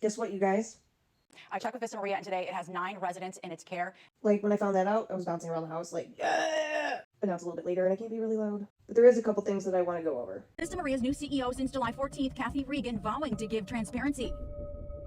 Guess what, you guys? I checked with Vista Maria, and today it has 9 residents in its care. Like, when I found that out, I was bouncing around the house like, yeah! But now it's a little bit later and I can't be really loud. But there is a couple things that I want to go over. Vista Maria's new CEO since July 14th, Kathy Regan, vowing to give transparency.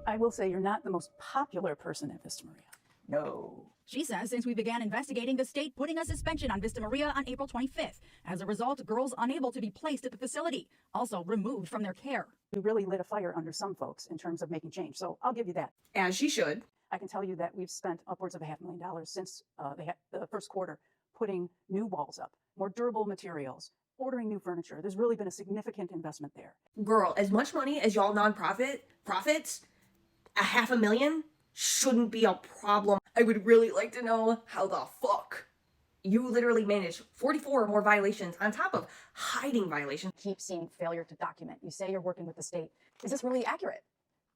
I will say you're not the most popular person at Vista Maria. No. She says since we began investigating, the state putting a suspension on Vista Maria on April 25th. As a result, girls unable to be placed at the facility, also removed from their care. You really lit a fire under some folks in terms of making change. So I'll give you that. As she should. I can tell you that we've spent upwards of $500,000 since the first quarter putting new walls up, more durable materials, ordering new furniture. There's really been a significant investment there. Girl, as much money as y'all profits, $500,000 shouldn't be a problem. I would really like to know how the fuck you literally managed 44 or more violations on top of hiding violations. Keep seeing failure to document. You say you're working with the state. Is this really accurate?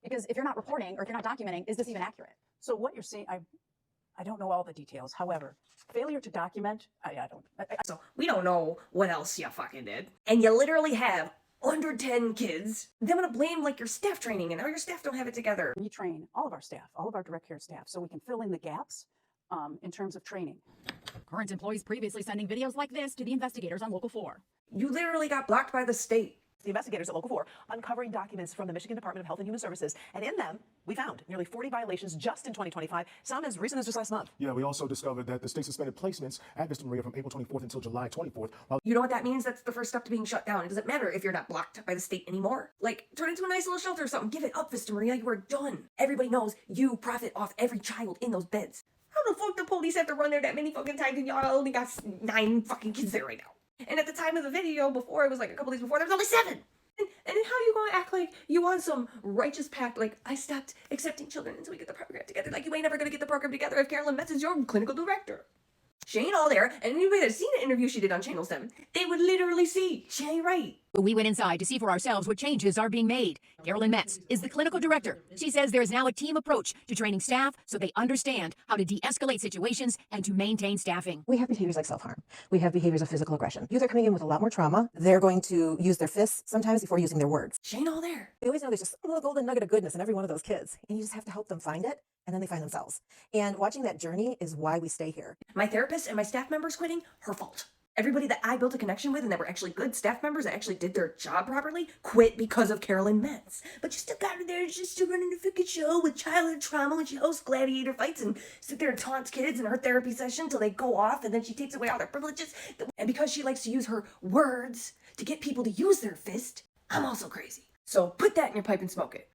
Because if you're not reporting or if you're not documenting, is this even accurate? So what you're seeing, I don't know all the details. However, failure to document, So we don't know what else you fucking did. And you literally have under 10 kids. Then I'm gonna blame like your staff training and how your staff don't have it together. we train all of our staff, all of our direct care staff, so we can fill in the gaps in terms of training. Current employees previously sending videos like this to the investigators on Local 4. You literally got blocked by the state. The investigators at Local 4 uncovering documents from the Michigan Department of Health and Human Services, and in them, we found nearly 40 violations just in 2025, some as recent as just last month. Yeah, we also discovered that the state suspended placements at Vista Maria from April 24th until July 24th. While You know what that means? That's the first step to being shut down. It doesn't matter if you're not blocked by the state anymore. Like, turn into a nice little shelter or something. Give it up, Vista Maria. You are done. Everybody knows you profit off every child in those beds. How the fuck the police have to run there that many fucking times and y'all only got 9 fucking kids there right now? And at the time of the video, before, it was like a couple days before, there was only 7. And then how you gonna act like you on some righteous pact, like, I stopped accepting children until we get the program together? Like, you ain't never gonna get the program together if Carolyn Metz is your clinical director. She ain't all there, and anybody that's seen the interview she did on Channel 7, they would literally see she ain't right. We went inside to see for ourselves what changes are being made. Carolyn Metz is the clinical director. She says there is now a team approach to training staff so they understand how to de-escalate situations and to maintain staffing. We have behaviors like self-harm. We have behaviors of physical aggression. Youth are coming in with a lot more trauma. They're going to use their fists sometimes before using their words. She ain't all there. They always know there's just a little golden nugget of goodness in every one of those kids. And you just have to help them find it, and then they find themselves. And watching that journey is why we stay here. My therapist and my staff members quitting, her fault. Everybody that I built a connection with and that were actually good staff members that actually did their job properly quit because of Carolyn Metz. But you still got her there just to run a freaking show with childhood trauma when she hosts gladiator fights and sit there and taunts kids in her therapy session till they go off, and then she takes away all their privileges. And because she likes to use her words to get people to use their fist, I'm also crazy. So put that in your pipe and smoke it.